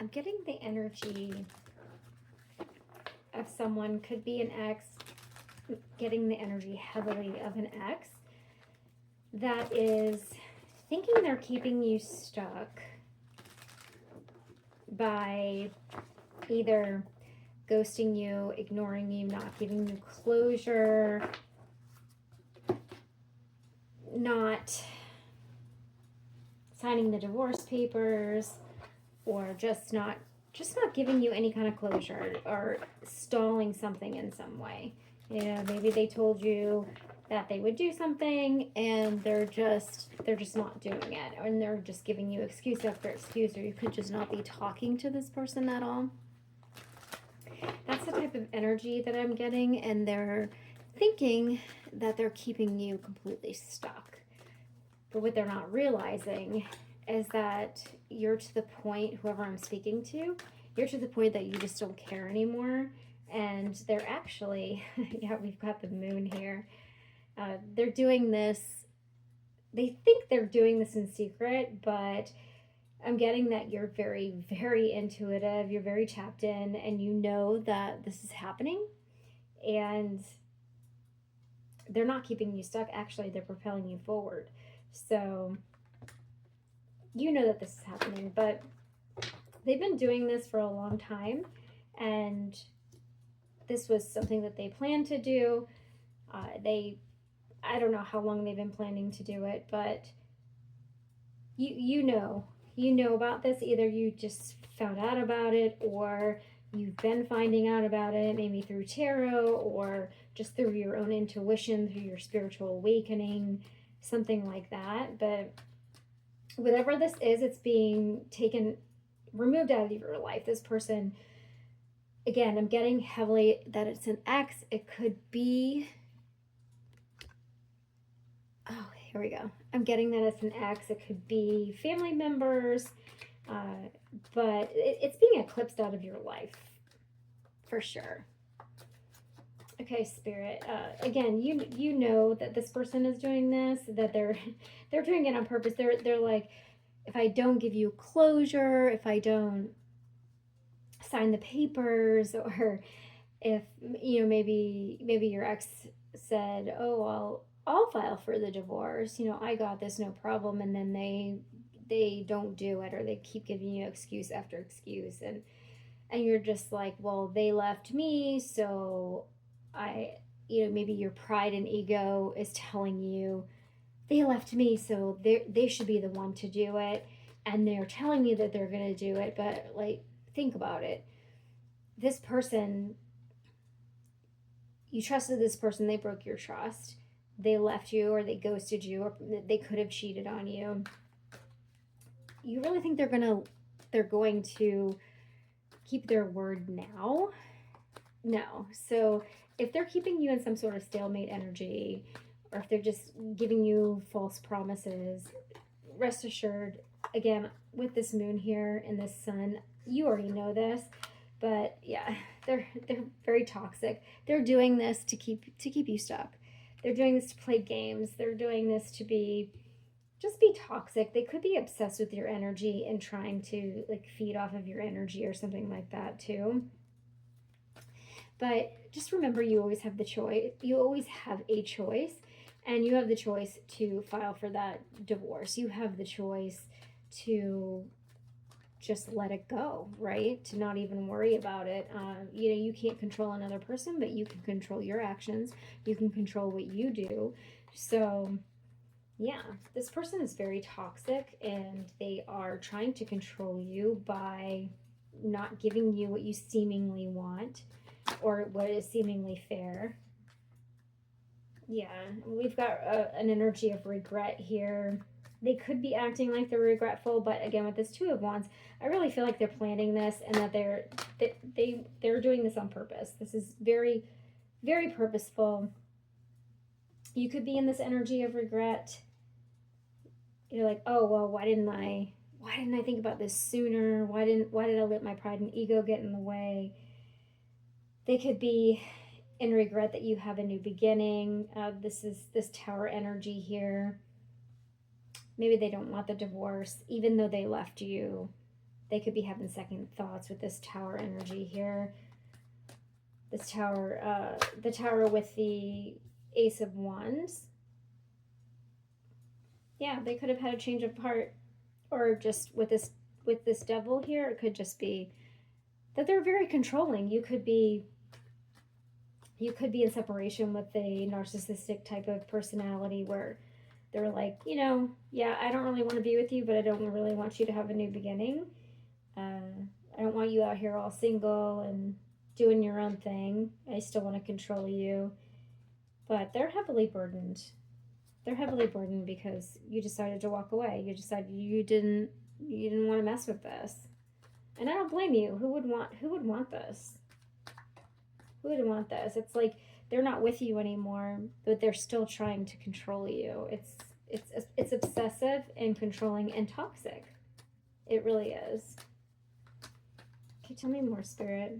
I'm getting the energy of someone, could be an ex, getting the energy heavily of an ex that is thinking they're keeping you stuck by either ghosting you, ignoring you, not giving you closure, not signing the divorce papers, or just not giving you any kind of closure, or stalling something in some way. You know, maybe they told you that they would do something and they're just not doing it, and they're just giving you excuse after excuse, or you could just not be talking to this person at all. That's the type of energy that I'm getting, and they're thinking that they're keeping you completely stuck. But what they're not realizing is that you're to the point, whoever I'm speaking to, you're to the point that you just don't care anymore. And they're actually, yeah, we've got the moon here. They're doing this, they think they're doing this in secret, but I'm getting that you're very, very intuitive, you're very tapped in, and you know that this is happening. And they're not keeping you stuck. Actually, they're propelling you forward. So you know that this is happening, but they've been doing this for a long time, and this was something that they planned to do. I don't know how long they've been planning to do it, but you know about this. Either you just found out about it, or you've been finding out about it, maybe through tarot, or just through your own intuition, through your spiritual awakening, something like that. But whatever this is, it's being removed out of your life. This person, again, I'm getting heavily that it's an ex. It could be, oh, here we go. I'm getting that it's an ex. It could be family members, but it's being eclipsed out of your life for sure. Okay, Spirit. Again, you know that this person is doing this, that they're doing it on purpose. They're like, if I don't give you closure, if I don't sign the papers, or if maybe your ex said, oh, I'll file for the divorce, I got this, no problem, and then they don't do it, or they keep giving you excuse after excuse, and you're just like, well, they left me, so maybe your pride and ego is telling you they left me, so they should be the one to do it, and they're telling you that they're going to do it. But like, think about it. This person, you trusted this person, they broke your trust, they left you, or they ghosted you, or they could have cheated on you. You really think they're going to keep their word now? No. So if they're keeping you in some sort of stalemate energy, or if they're just giving you false promises, rest assured, again, with this moon here and this sun, you already know this, but yeah, they're very toxic. They're doing this to keep you stuck. They're doing this to play games. They're doing this to be toxic. They could be obsessed with your energy and trying to like feed off of your energy or something like that too. But just remember, you always have the choice. You always have a choice, and you have the choice to file for that divorce. You have the choice to just let it go, right? To not even worry about it. You can't control another person, but you can control your actions. You can control what you do. So yeah, this person is very toxic, and they are trying to control you by not giving you what you seemingly want, or what is seemingly fair. Yeah, we've got an energy of regret here. They could be acting like they're regretful, but again, with this Two of Wands, I really feel like they're planning this, and that they're doing this on purpose. This is very, very purposeful. You could be in this energy of regret. You're like, oh well, why didn't I think about this sooner? Why did I let my pride and ego get in the way? They could be in regret that you have a new beginning. This is this Tower energy here. Maybe they don't want the divorce, even though they left you. They could be having second thoughts with this Tower energy here. This Tower, the Tower with the Ace of Wands. Yeah, they could have had a change of heart, or just with this Devil here, it could just be that they're very controlling. You could be in separation with a narcissistic type of personality where they're like, yeah, I don't really want to be with you, but I don't really want you to have a new beginning. I don't want you out here all single and doing your own thing. I still want to control you. But they're heavily burdened. They're heavily burdened because you decided to walk away. You decided you didn't want to mess with this. And I don't blame you. Who would want this? Who would want this? It's like they're not with you anymore, but they're still trying to control you. It's obsessive and controlling and toxic. It really is. Okay, tell me more, Spirit.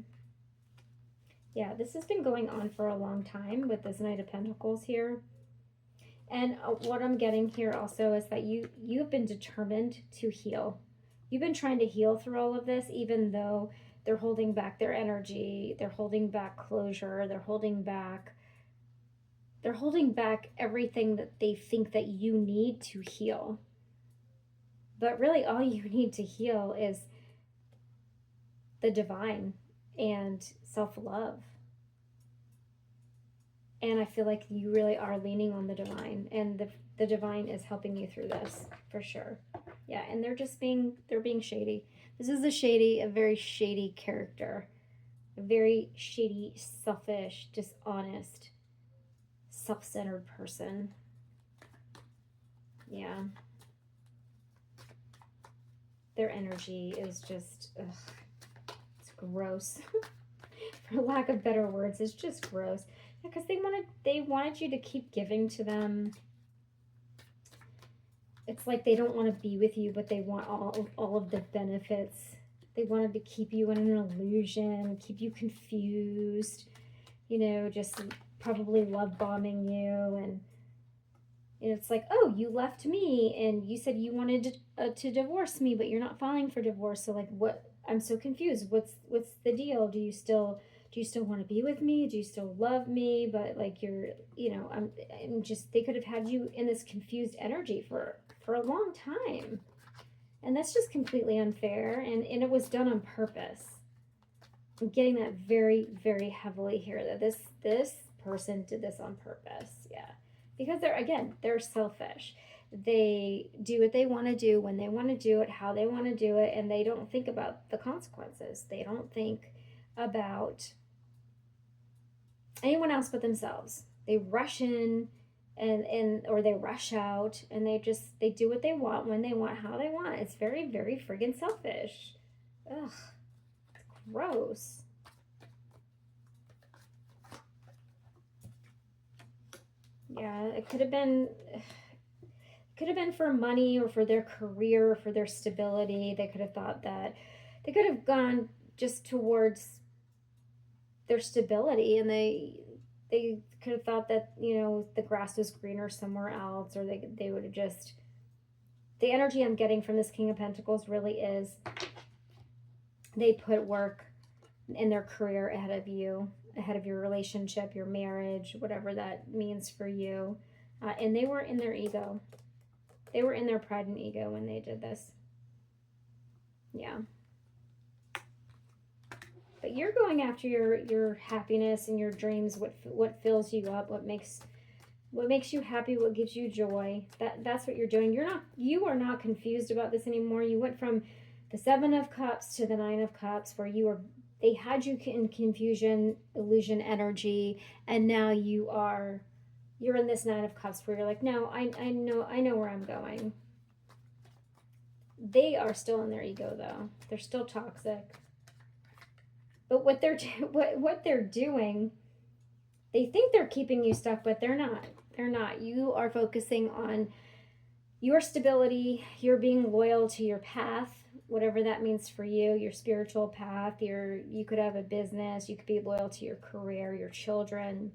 Yeah, this has been going on for a long time with this Knight of Pentacles here. And what I'm getting here also is that you've been determined to heal. You've been trying to heal through all of this, even though they're holding back their energy, they're holding back closure, they're holding back everything that they think that you need to heal. But really all you need to heal is the divine and self-love. And I feel like you really are leaning on the divine, and the divine is helping you through this for sure. Yeah, and they're being shady. This is a very shady character. A very shady, selfish, dishonest, self-centered person. Yeah. Their energy is just, it's gross. For lack of better words, it's just gross. Because they wanted you to keep giving to them. It's like they don't want to be with you, but they want all of the benefits. They wanted to keep you in an illusion, keep you confused, just probably love bombing you. And it's like, oh, you left me and you said you wanted to divorce me, but you're not filing for divorce. So like, what? I'm so confused. What's the deal? Do you still want to be with me? Do you still love me? But like I'm just, they could have had you in this confused energy for a long time. And that's just completely unfair. And it was done on purpose. I'm getting that very, very heavily here, that this person did this on purpose. Yeah. Because they're selfish. They do what they want to do when they want to do it, how they want to do it, and they don't think about the consequences. They don't think about anyone else but themselves. They rush in or they rush out, and they do what they want when they want, how they want. It's very, very friggin' selfish. Ugh, it's gross. Yeah, it could have been for money or for their career or for their stability. They could have thought that they could have gone just towards their stability, and they could have thought that the grass was greener somewhere else, or they would have just, the energy I'm getting from this King of Pentacles really is they put work in their career ahead of you, ahead of your relationship, your marriage, whatever that means for you. And they were in their ego. They were in their pride and ego when they did this. Yeah. But you're going after your happiness and your dreams, what fills you up, what makes you happy, what gives you joy. That's what you're doing. You are not confused about this anymore. You went from the 7 of Cups to the 9 of Cups, where they had you in confusion, illusion energy, and now you're in this 9 of Cups where you're like, no, I know where I'm going. They are still in their ego though. They're still toxic. But what they're doing, they think they're keeping you stuck, but they're not. They're not. You are focusing on your stability. You're being loyal to your path, whatever that means for you, your spiritual path. You could have a business. You could be loyal to your career, your children.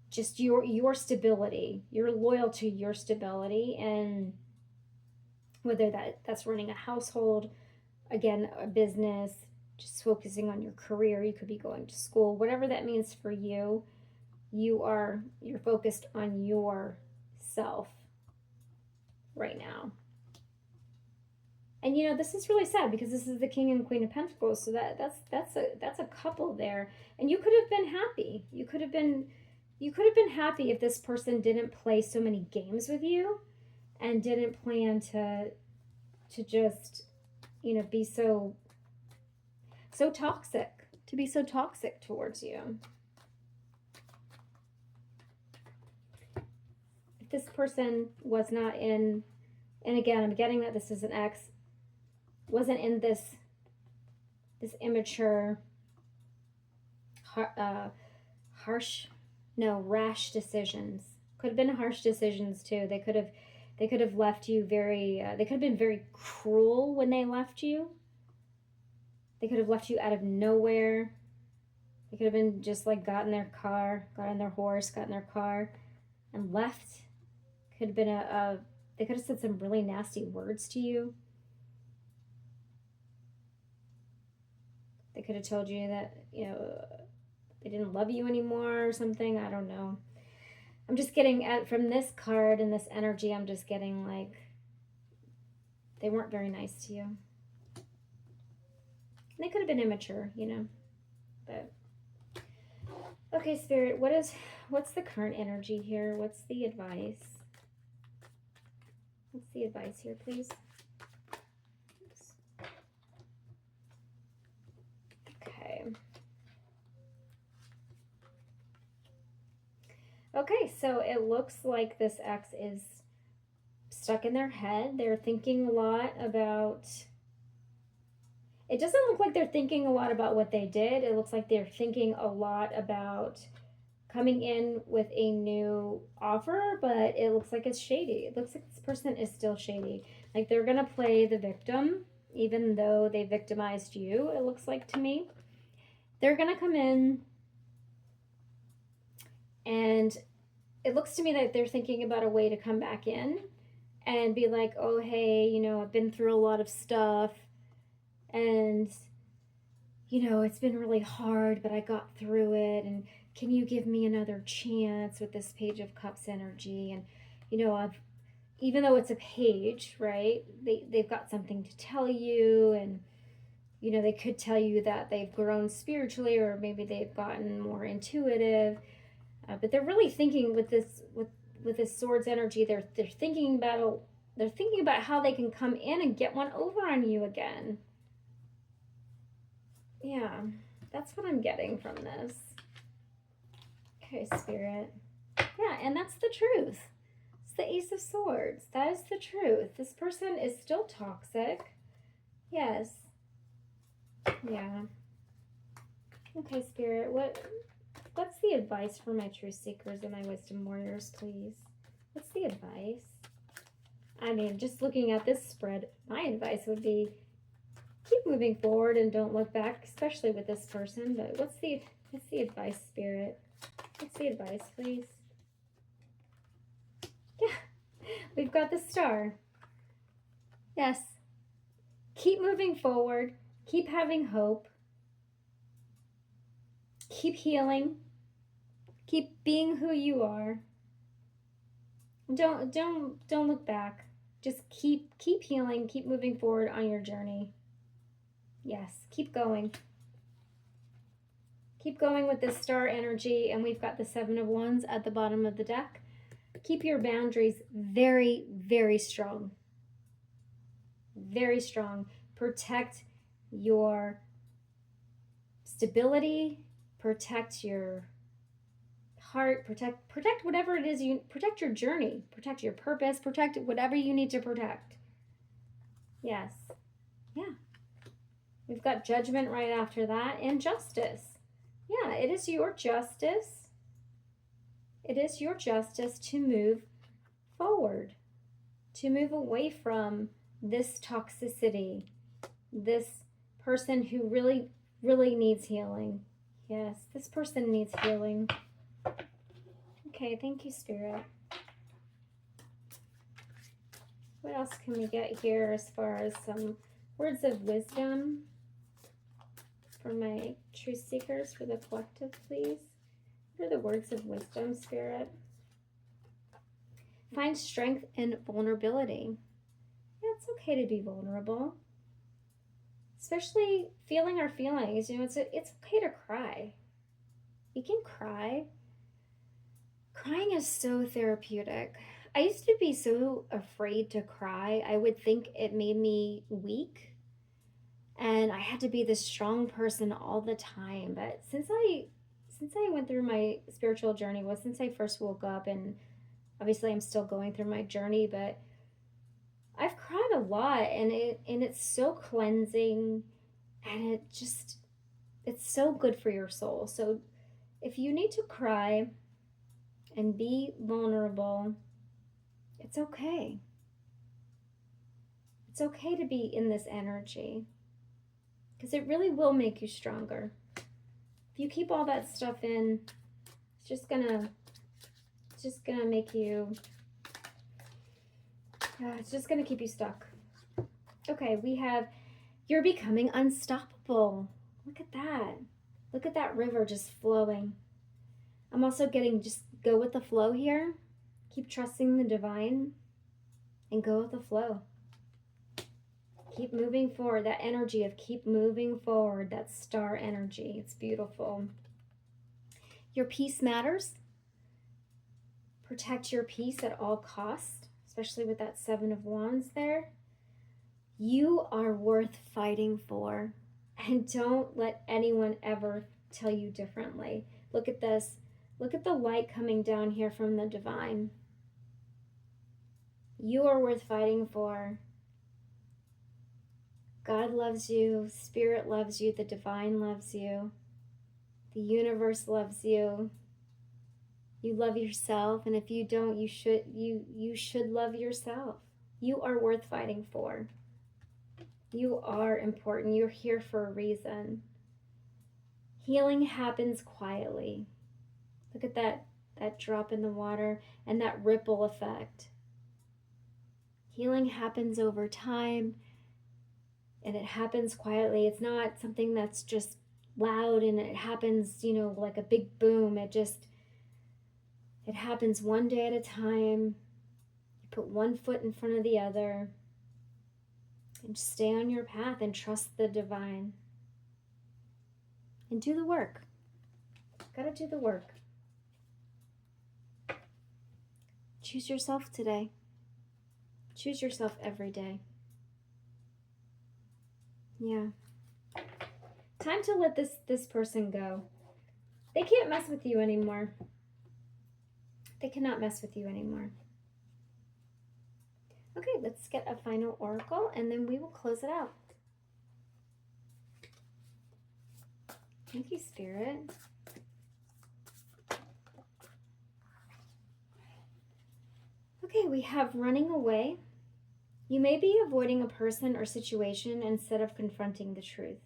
Just your stability. You're loyal to your stability, and whether that's running a household, again, a business, just focusing on your career. You could be going to school, whatever that means for you. You're focused on yourself right now. And this is really sad because this is the King and Queen of Pentacles, so that's a couple there. And you could have been happy. You could have been happy if this person didn't play so many games with you and didn't plan to just be so toxic, towards you. If this person was not in, and again, I'm getting that this is an ex, wasn't in this immature, rash decisions. Could have been harsh decisions too. They could have left you very, they could have been very cruel when they left you. They could have left you out of nowhere. They could have been just like got in their car, got in their horse, got in their car and left. Could have been they could have said some really nasty words to you. They could have told you that, they didn't love you anymore or something. I don't know. I'm just getting from this card and this energy, I'm just getting like they weren't very nice to you. They could have been immature, but okay, Spirit, what's the current energy here? What's the advice? What's the advice here, please? Oops. Okay. Okay, so it looks like this ex is stuck in their head. They're thinking a lot about, it doesn't look like they're thinking a lot about what they did. It looks like they're thinking a lot about coming in with a new offer, but it looks like it's shady. It looks like this person is still shady. Like they're going to play the victim, even though they victimized you, it looks like to me. They're going to come in and it looks to me like they're thinking about a way to come back in and be like, oh, hey, I've been through a lot of stuff and, it's been really hard, but I got through it. And can you give me another chance with this Page of Cups energy? And, even though it's a page, right, they've got something to tell you. And, they could tell you that they've grown spiritually or maybe they've gotten more intuitive. But they're really thinking with this Swords energy, they're thinking about how they can come in and get one over on you again. Yeah, that's what I'm getting from this. Okay, Spirit. Yeah, and that's the truth. It's the Ace of Swords. That is the truth. This person is still toxic. Yes. Yeah. Okay, Spirit. What's the advice for my Truth Seekers and my Wisdom Warriors, please? What's the advice? I mean, just looking at this spread, my advice would be keep moving forward and don't look back, especially with this person. But what's the advice, Spirit? What's the advice, please? Yeah, we've got the Star. Yes. Keep moving forward. Keep having hope. Keep healing. Keep being who you are. Don't look back. Just keep healing. Keep moving forward on your journey. Yes, keep going. Keep going with this Star energy, and we've got the Seven of Wands at the bottom of the deck. Keep your boundaries very, very strong. Very strong. Protect your stability. Protect your heart. Protect whatever it is protect your journey. Protect your purpose. Protect whatever you need to protect. Yes. Yeah. We've got Judgment right after that, and Justice. Yeah, it is your justice. It is your justice to move forward, to move away from this toxicity, this person who really, really needs healing. Yes, this person needs healing. Okay, thank you, Spirit. What else can we get here as far as some words of wisdom for my truth seekers for the collective, please? What are the words of wisdom, Spirit? Find strength in vulnerability. Yeah, it's okay to be vulnerable. Especially feeling our feelings. You know, it's okay to cry. We can cry. Crying is so therapeutic. I used to be so afraid to cry. I would think it made me weak and I had to be this strong person all the time. But since I went through my spiritual journey, well, since I first woke up, and obviously I'm still going through my journey, but I've cried a lot, and it's so cleansing, and it's so good for your soul. So if you need to cry and be vulnerable, it's okay. It's okay to be in this energy because it really will make you stronger. If you keep all that stuff in, it's just gonna make you, it's just gonna keep you stuck. Okay, we have, you're becoming unstoppable. Look at that. Look at that river just flowing. I'm also getting, just go with the flow here. Keep trusting the divine and go with the flow. Keep moving forward. That energy of keep moving forward, that star energy. It's beautiful. Your peace matters. Protect your peace at all costs, especially with that 7 of Wands there. You are worth fighting for, and don't let anyone ever tell you differently. Look at this. Look at the light coming down here from the divine. You are worth fighting for. God loves you, Spirit loves you, the divine loves you, the universe loves you. You love yourself, and if you don't, you should love yourself. You are worth fighting for. You are important. You're here for a reason. Healing happens quietly. Look at that drop in the water and that ripple effect. Healing happens over time, and it happens quietly. It's not something that's just loud and it happens, like a big boom. It happens one day at a time. You put one foot in front of the other and stay on your path and trust the divine. And do the work. Gotta do the work. Choose yourself today. Choose yourself every day. Yeah. Time to let this person go. They can't mess with you anymore. They cannot mess with you anymore. Okay, let's get a final oracle and then we will close it out. Thank you, Spirit. Okay, we have running away. You may be avoiding a person or situation instead of confronting the truth.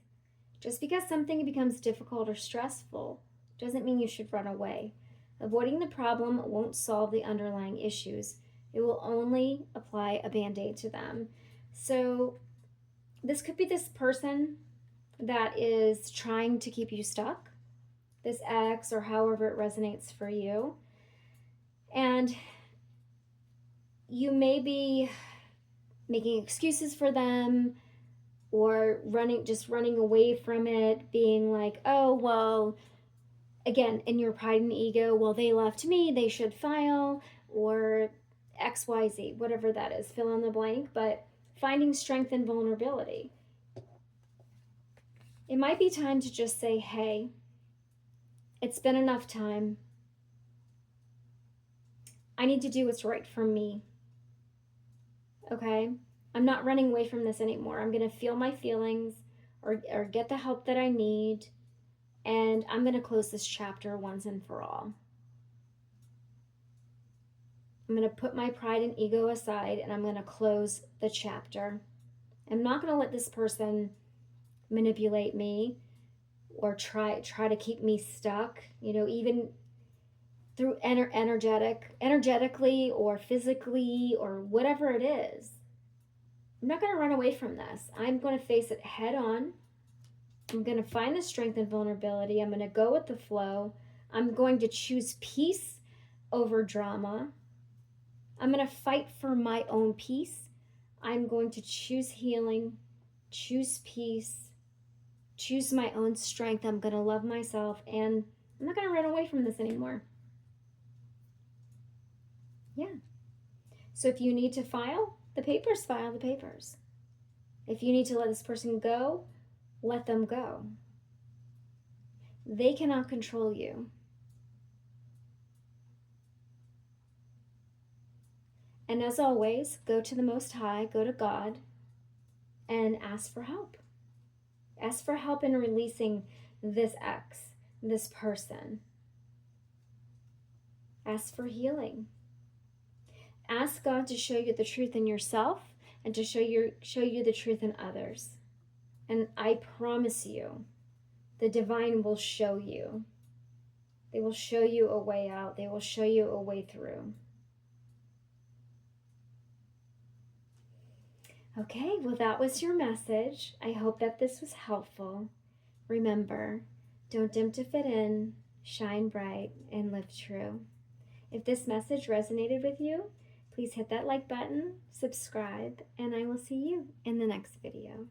Just because something becomes difficult or stressful doesn't mean you should run away. Avoiding the problem won't solve the underlying issues. It will only apply a band-aid to them. So this could be this person that is trying to keep you stuck, this ex or however it resonates for you. And you may be making excuses for them or running away from it, being like, oh, well, again, in your pride and ego, well, they left me, they should file, or XYZ, whatever that is, fill in the blank, but finding strength in vulnerability. It might be time to just say, hey, it's been enough time. I need to do what's right for me. Okay? I'm not running away from this anymore. I'm going to feel my feelings or get the help that I need. And I'm going to close this chapter once and for all. I'm going to put my pride and ego aside and I'm going to close the chapter. I'm not going to let this person manipulate me or try to keep me stuck, even through energetically or physically or whatever it is. I'm not going to run away from this. I'm going to face it head on. I'm going to find the strength and vulnerability. I'm going to go with the flow. I'm going to choose peace over drama. I'm going to fight for my own peace. I'm going to choose healing, choose peace, choose my own strength. I'm going to love myself, and I'm not going to run away from this anymore. Yeah. So if you need to file the papers, file the papers. If you need to let this person go, let them go. They cannot control you. And as always, go to the Most High, go to God, and ask for help. Ask for help in releasing this ex, this person. Ask for healing. Ask God to show you the truth in yourself and to show you the truth in others. And I promise you, the divine will show you. They will show you a way out. They will show you a way through. Okay, well, that was your message. I hope that this was helpful. Remember, don't dim to fit in, shine bright, and live true. If this message resonated with you, please hit that like button, subscribe, and I will see you in the next video.